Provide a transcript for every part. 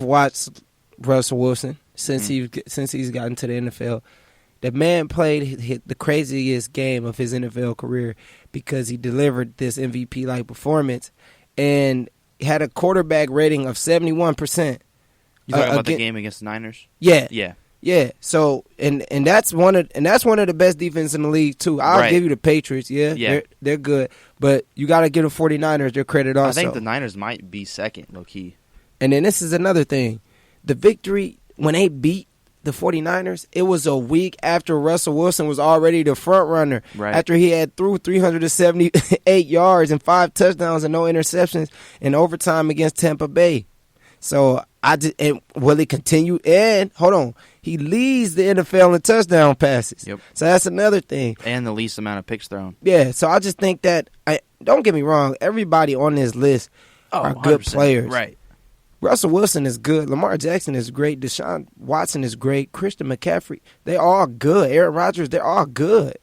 watched Russell Wilson since he's gotten to the NFL. The man played the craziest game of his NFL career because he delivered this MVP-like performance and had a quarterback rating of 71%. You talking about the game against the Niners? Yeah. Yeah. Yeah. So and that's one of the best defenses in the league too. I'll give you the Patriots. Yeah. They're good, but you got to give the 49ers their credit also. I think the Niners might be second, low key. And then this is another thing. The victory when they beat the 49ers, it was a week after Russell Wilson was already the front runner. Right. After he had threw 378 yards and 5 touchdowns and no interceptions in overtime against Tampa Bay. So and will he continue? And hold on, he leads the NFL in touchdown passes. Yep. So that's another thing. And the least amount of picks thrown. Yeah. So I just think that don't get me wrong. Everybody on this list are good 100%. players. Right. Russell Wilson is good. Lamar Jackson is great. Deshaun Watson is great. Christian McCaffrey, they all good. Aaron Rodgers, they're all good.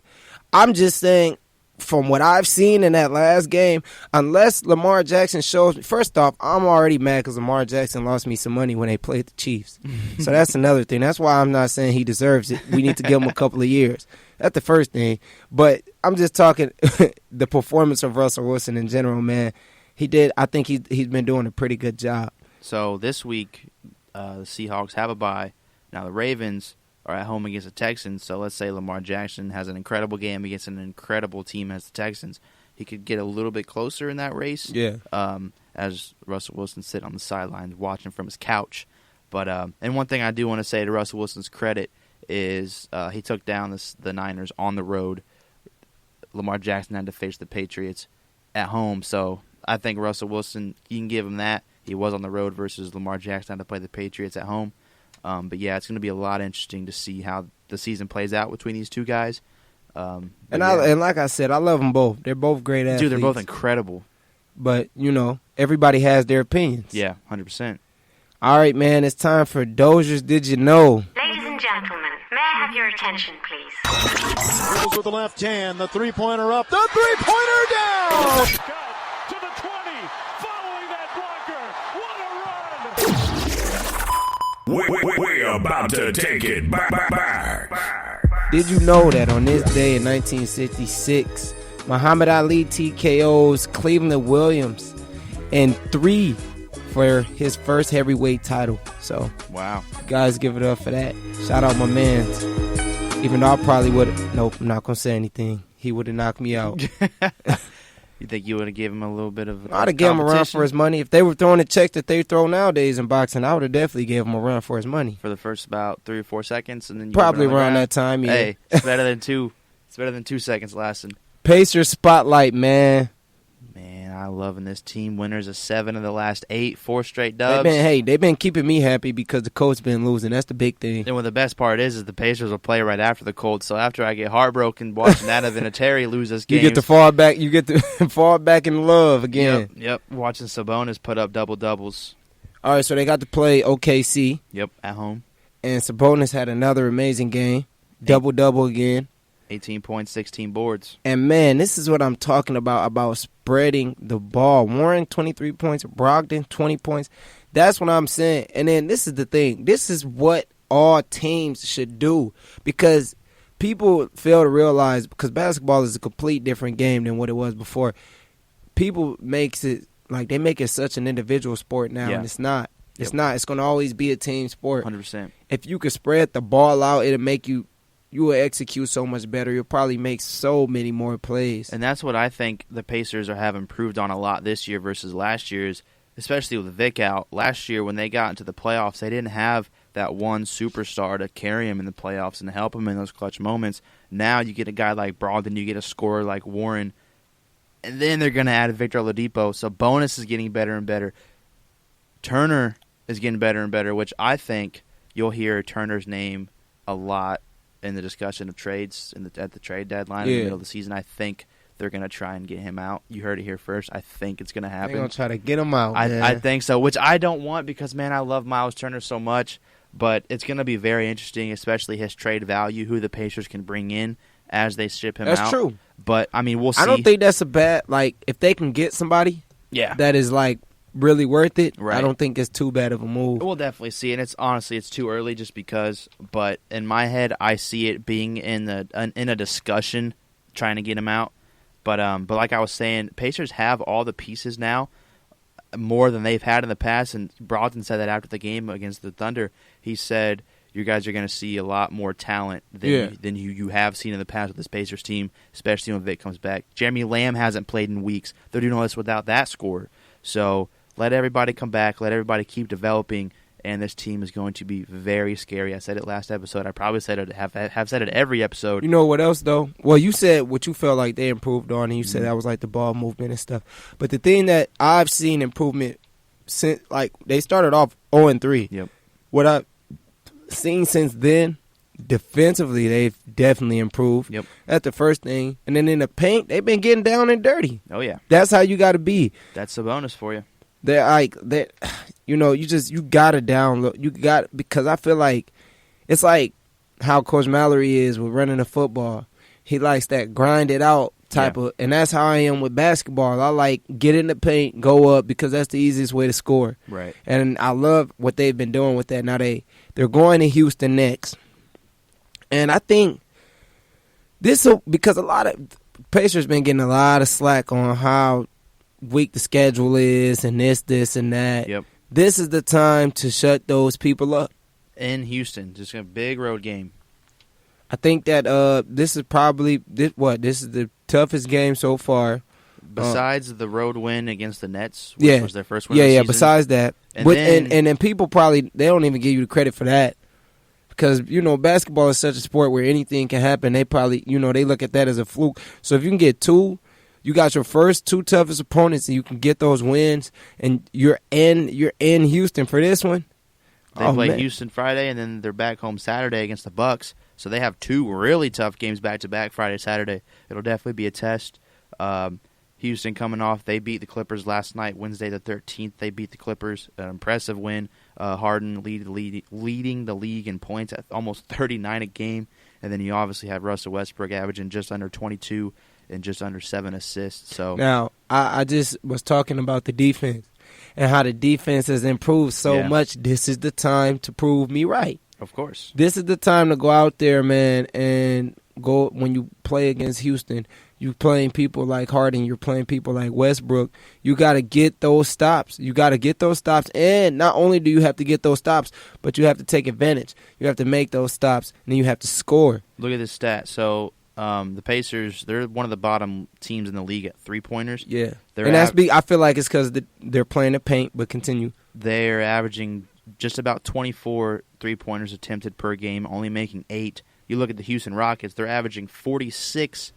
I'm just saying, from what I've seen in that last game, unless Lamar Jackson shows me, first off, I'm already mad because Lamar Jackson lost me some money when they played the Chiefs. So that's another thing. That's why I'm not saying he deserves it. We need to give him a couple of years. That's the first thing. But I'm just talking the performance of Russell Wilson in general, man. I think he's been doing a pretty good job. So this week, the Seahawks have a bye. Now the Ravens are at home against the Texans. So let's say Lamar Jackson has an incredible game against an incredible team as the Texans. He could get a little bit closer in that race. Yeah. As Russell Wilson sit on the sidelines watching from his couch. But and one thing I do want to say to Russell Wilson's credit is he took down the Niners on the road. Lamar Jackson had to face the Patriots at home. So I think Russell Wilson, you can give him that. He was on the road versus Lamar Jackson had to play the Patriots at home. But, yeah, it's going to be a lot interesting to see how the season plays out between these two guys. And like I said, I love them both. They're both great athletes. Dude, they're both incredible. But, everybody has their opinions. Yeah, 100%. All right, man, it's time for Dozier's Did You Know? Ladies and gentlemen, may I have your attention, please? Rolls with the left hand, the three-pointer up, the three-pointer down! To the 20, following that blocker. What a run! We're about to take it back. Did you know that on this day in 1966, Muhammad Ali TKO's Cleveland Williams in 3 for his first heavyweight title? So, wow. Guys, give it up for that. Shout out my mans. Even though I probably would have. Nope, I'm not going to say anything. He would have knocked me out. You think you would have given him a little bit of I'd have given him a run for his money. If they were throwing the checks that they throw nowadays in boxing, I would have definitely gave him a run for his money. For the first about 3 or 4 seconds, and then you probably around that time, yeah. Hey, it's better than 2. It's better than 2 seconds lasting. Pacers spotlight, man. Man, I'm loving this team. Winners of 7 of the last 8, 4 straight dubs. They've been keeping me happy because the Colts been losing. That's the big thing. And what the best part is the Pacers will play right after the Colts. So after I get heartbroken watching that Vinatieri lose this game, you get to fall back. You get to fall back in love again. Yep. Watching Sabonis put up double doubles. All right, so they got to play OKC. Yep, at home. And Sabonis had another amazing game, double again. 18 points, 16 boards. And, man, this is what I'm talking about spreading the ball. Warren, 23 points. Brogdon, 20 points. That's what I'm saying. And then this is the thing. This is what all teams should do because people fail to realize, because basketball is a complete different game than what it was before. People makes it like they make it such an individual sport now, and it's not. It's not. It's going to always be a team sport. 100%. If you could spread the ball out, it'll make you will execute so much better. You'll probably make so many more plays. And that's what I think the Pacers have improved on a lot this year versus last year's, especially with Vic out. Last year when they got into the playoffs, they didn't have that one superstar to carry him in the playoffs and to help him in those clutch moments. Now you get a guy like Brogdon, you get a scorer like Warren, and then they're going to add Victor Oladipo. So Bonus is getting better and better. Turner is getting better and better, which I think you'll hear Turner's name a lot in the discussion of trades at the trade deadline in the middle of the season. I think they're going to try and get him out. You heard it here first. I think it's going to happen. They're going to try to get him out, I think so, which I don't want because, man, I love Miles Turner so much. But it's going to be very interesting, especially his trade value, who the Pacers can bring in as they ship him out. That's true. But, I mean, we'll see. I don't think that's a bad, if they can get somebody that is, really worth it, Right. I don't think it's too bad of a move. We'll definitely see, and it's too early just because. But in my head, I see it being in a discussion, trying to get him out. But like I was saying, Pacers have all the pieces now, more than they've had in the past. And Broughton said that after the game against the Thunder. He said, "You guys are going to see a lot more talent than you have seen in the past with this Pacers team, especially when Vic comes back. Jeremy Lamb hasn't played in weeks. They're doing all this without that scorer. So let everybody come back. Let everybody keep developing, and this team is going to be very scary." I said it last episode. I probably said it have said it every episode. You know what else, though? Well, you said what you felt like they improved on, and you said that was like the ball movement and stuff. But the thing that I've seen improvement since, like, they started off 0-3. Yep. What I've seen since then, defensively, they've definitely improved. Yep. That's the first thing. And then in the paint, they've been getting down and dirty. Oh, yeah. That's how you got to be. That's a bonus for you. They're like that, you know. You gotta download. Because I feel like it's like how Coach Mallory is with running the football. He likes that grind it out type of, and that's how I am with basketball. I like get in the paint, go up, because that's the easiest way to score. Right. And I love what they've been doing with that. Now they're going to Houston next, and I think because a lot of Pacers been getting a lot of slack on how weak the schedule is and this and that. Yep. This is the time to shut those people up. In Houston, just a big road game. I think that this is probably this is the toughest game so far. Besides the road win against the Nets, which was their first win of the season. Besides that, And then people probably they don't even give you the credit for that, because basketball is such a sport where anything can happen. They probably they look at that as a fluke. So if you can get two. You got your first two toughest opponents, and you can get those wins, and you're in Houston for this one. They play Houston Friday, and then they're back home Saturday against the Bucks. So they have two really tough games back-to-back, Friday, Saturday. It'll definitely be a test. Houston coming off, they beat the Clippers last night, Wednesday the 13th. They beat the Clippers, an impressive win. Harden leading the league in points at almost 39 a game. And then you obviously have Russell Westbrook averaging just under 22 and just under 7 assists. So now, I just was talking about the defense and how the defense has improved so much. This is the time to prove me right. Of course. This is the time to go out there, man, and go when you play against Houston. You're playing people like Harden. You're playing people like Westbrook. You got to get those stops. And not only do you have to get those stops, but you have to take advantage. You have to make those stops, and then you have to score. Look at this stat. So the Pacers, they're one of the bottom teams in the league at three-pointers. Yeah. And that's big. I feel like it's because they're playing the paint, but continue. They're averaging just about 24 three-pointers attempted per game, only making 8. You look at the Houston Rockets, they're averaging 46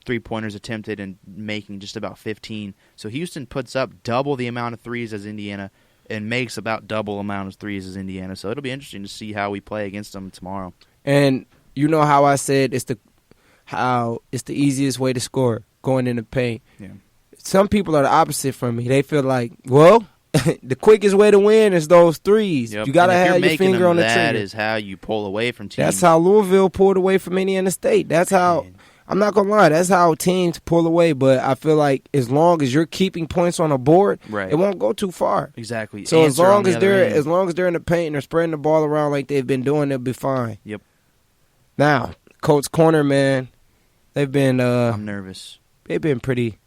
three-pointers attempted and making just about 15. So Houston puts up double the amount of threes as Indiana and makes about double the amount of threes as Indiana. So it'll be interesting to see how we play against them tomorrow. And you know how I said it's the easiest way to score, going in the paint. Yeah. Some people are the opposite from me. They feel like, well, the quickest way to win is those threes. Yep. You got to have your finger on the trigger. That is how you pull away from teams. That's how Louisville pulled away from Indiana State. That's how, I'm not going to lie, that's how teams pull away. But I feel like as long as you're keeping points on a board, it won't go too far. Exactly. So as long as they're in the paint and they're spreading the ball around like they've been doing, they'll be fine. Yep. Now, Colts corner, man, they've been I'm nervous. They've been pretty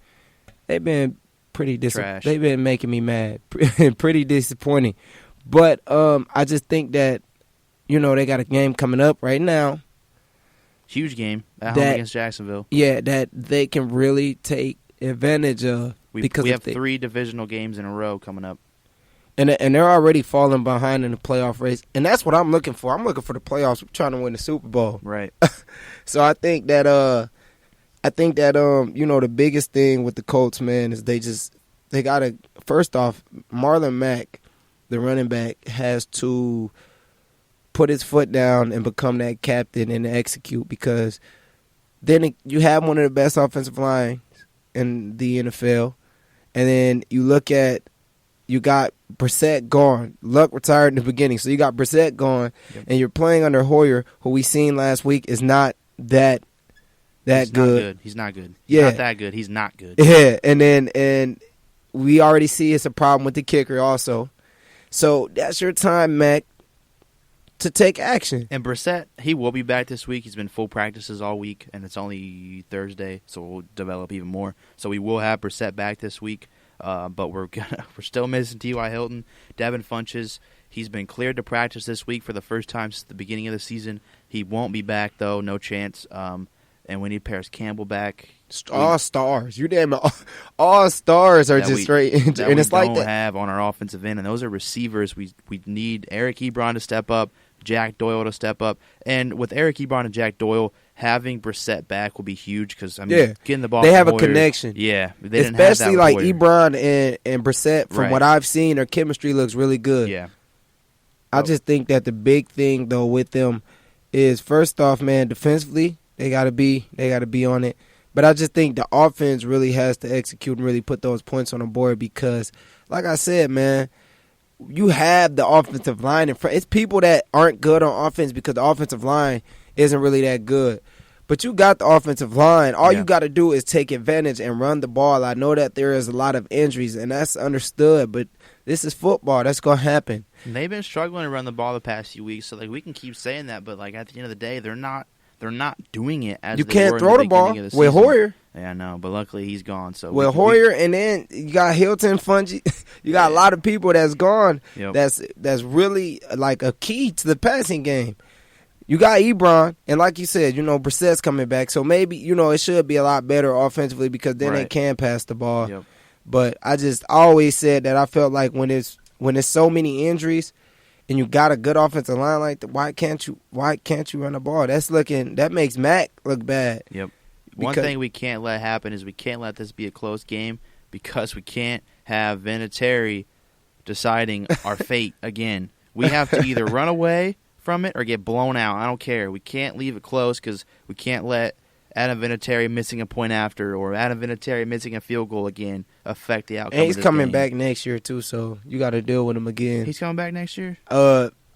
Trash. They've been making me mad. Pretty disappointing. But I just think that, they got a game coming up right now. Huge game at home against Jacksonville. Yeah, that they can really take advantage of. We have 3 divisional games in a row coming up. And they're already falling behind in the playoff race. And that's what I'm looking for. I'm looking for the playoffs. We're trying to win the Super Bowl. Right. So I think that the biggest thing with the Colts, man, is they got to, first off, Marlon Mack, the running back, has to put his foot down and become that captain and execute, because then you have one of the best offensive lines in the NFL. And then you got Brissett gone. Luck retired in the beginning. So you got Brissett gone, and you're playing under Hoyer, who we seen last week is not that good. He's not good. Yeah. Not that good. He's not good. Yeah, and we already see it's a problem with the kicker also. So that's your time, Mac, to take action. And Brissett, he will be back this week. He's been full practices all week, and it's only Thursday, so we'll develop even more. So we will have Brissett back this week, but we're still missing T.Y. Hilton. Devin Funches, he's been cleared to practice this week for the first time since the beginning of the season. He won't be back, though, no chance. And we need Paris Campbell back. All stars. You damn all stars are just straight injured. And it's like that. We don't have on our offensive end, and those are receivers. We need Eric Ebron to step up, Jack Doyle to step up. And with Eric Ebron and Jack Doyle, having Brissett back will be huge because, getting the ball they from have a Hoyer, connection. Yeah. They Especially didn't have that like with Hoyer. Ebron and Brissett, from Right. what I've seen, their chemistry looks really good. Yeah. I just think that the big thing, though, with them is, first off, man, defensively, they gotta be on it. But I just think the offense really has to execute and really put those points on the board because, like I said, man, you have the offensive line in front. It's people that aren't good on offense because the offensive line isn't really that good. But you got the offensive line. All you got to do is take advantage and run the ball. I know that there is a lot of injuries, and that's understood, but this is football. That's going to happen. And they've been struggling to run the ball the past few weeks, so we can keep saying that, but at the end of the day, they're not doing it as you they can't were throw in the the ball beginning of the with season. Hoyer. Yeah, I know, but luckily he's gone. So With Hoyer, and then you got Hilton, Fungi. You got a lot of people that's gone. Yep. That's really like a key to the passing game. You got Ebron, and like you said, Brissett's coming back, so maybe it should be a lot better offensively because then they can pass the ball. Yep. But I always said that I felt like when there's so many injuries, and you got a good offensive line like that, why can't you run the ball? That makes Mac look bad. Yep. One thing we can't let happen is we can't let this be a close game because we can't have Vinatieri deciding our fate again. We have to either run away from it or get blown out. I don't care. We can't leave it close because we can't let Adam Vinatieri missing a point after or Adam Vinatieri missing a field goal again affect the outcome. And he's of this coming game. back next year too, so you got to deal with him again. He's coming back next year?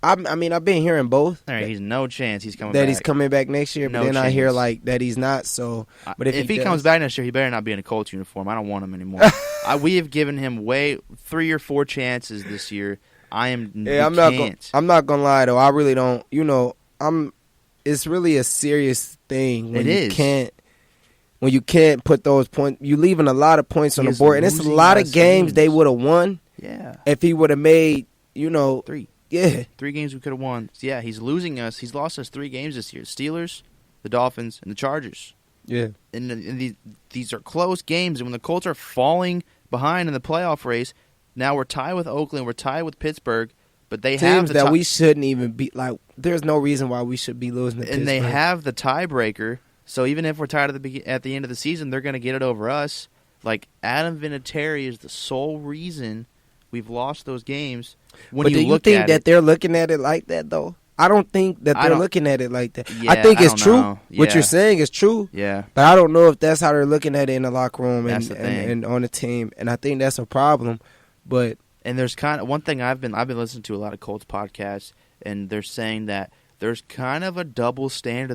I've been hearing both. All right, he's no chance he's coming back. That he's coming back next year, but No then I hear chance. that he's not. So, but if he comes back next year, he better not be in a Colts uniform. I don't want him anymore. We have given him 3 or 4 chances this year. I'm not gonna lie though. I really don't. It's really a serious thing when you can't put those points. You leaving a lot of points on the board, and it's a lot of games they would have won. Yeah, if he would have made 3. Yeah, 3 games we could have won. Yeah, he's losing us. He's lost us 3 games this year: Steelers, the Dolphins, and the Chargers. Yeah, and these are close games. And when the Colts are falling behind in the playoff race, now we're tied with Oakland, we're tied with Pittsburgh, but they have teams that we shouldn't even be like. There's no reason why we should be losing to Pittsburgh. And they have the tiebreaker. So even if we're tied at the end of the season, they're going to get it over us. Like Adam Vinatieri is the sole reason we've lost those games. But do you think that they're looking at it like that, though? I don't think that they're looking at it like that. Yeah, I think it's true. Know. What you're saying is true. Yeah. But I don't know if that's how they're looking at it in the locker room and on the team. And I think that's a problem. But there's kind of one thing I've been listening to a lot of Colts podcasts, and they're saying that there's kind of a double standard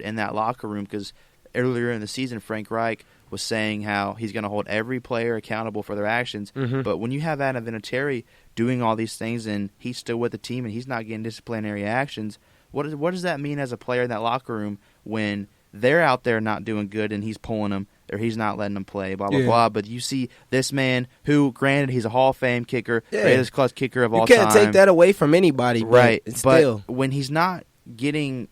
in that locker room because earlier in the season, Frank Reich was saying how he's going to hold every player accountable for their actions. Mm-hmm. But when you have Adam Vinatieri doing all these things and he's still with the team and he's not getting disciplinary actions, what does that mean as a player in that locker room when they're out there not doing good and he's pulling them or he's not letting them play, blah, blah, blah. But you see this man who, granted, he's a Hall of Fame kicker, greatest clutch kicker of all time. You can't take that away from anybody. Right. But when he's not getting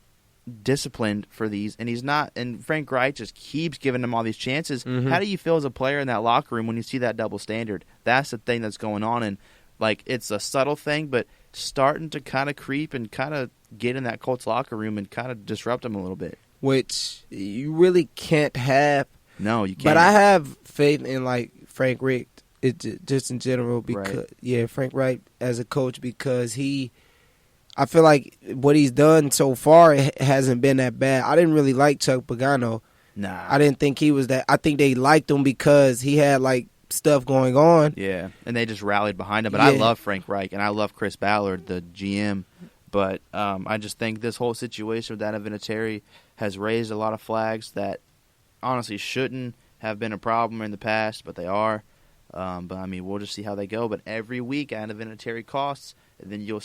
disciplined for these and he's not, and Frank Reich just keeps giving him all these chances, how do you feel as a player in that locker room when you see that double standard? That's the thing that's going on. And it's a subtle thing, but starting to kind of creep and kind of get in that Colts locker room and kind of disrupt them a little bit. Which you really can't have. No, you can't. But I have faith in Frank Reich, just in general, because Frank Reich as a coach, because I feel like what he's done so far hasn't been that bad. I didn't really like Chuck Pagano. Nah, I didn't think he was that. I think they liked him because he had stuff going on. Yeah, and they just rallied behind him. But I love Frank Reich and I love Chris Ballard, the GM. But I just think this whole situation with Adam Vinatieri has raised a lot of flags that honestly shouldn't have been a problem in the past, but they are. But I mean, we'll just see how they go. But every week, out of Terry costs, and then you'll